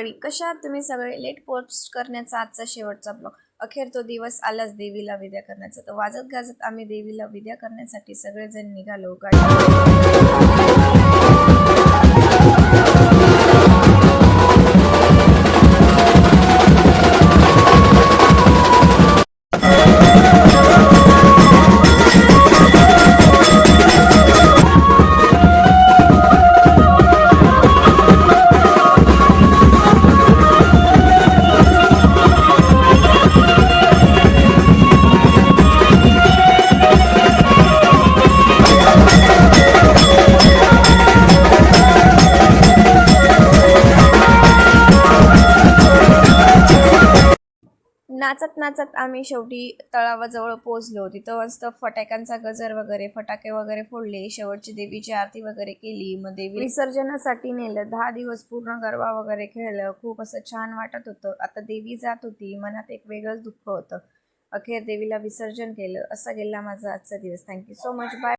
मंडळी, कशा आहात तुम्ही सगळे? लेट पोस्ट करण्याचा आजचा शेवटचा ब्लॉग. अखेर तो दिवस आलाच देवीला विदा करण्याचा. तर वाजत गाजत आम्ही देवीला विदा करण्यासाठी सगळेजण निघालो नाचत नाचत आम्ही शेवटी तळावाजवळ पोहोचलो. तिथं मस्त फटाक्यांचा गजर वगैरे, फटाके वगैरे फोडले, शेवटची देवीची आरती वगैरे केली. मग देवी विसर्जनासाठी नेलं. 10 दिवस पूर्ण गरबा वगैरे खेळलं. खूप असं छान वाटत होतं. आता देवी जात होती, मनात एक वेगळंच दुःख होतं. अखेर देवीला विसर्जन केलं. असा गेला माझा आजचा दिवस. Thank you so much. बाय.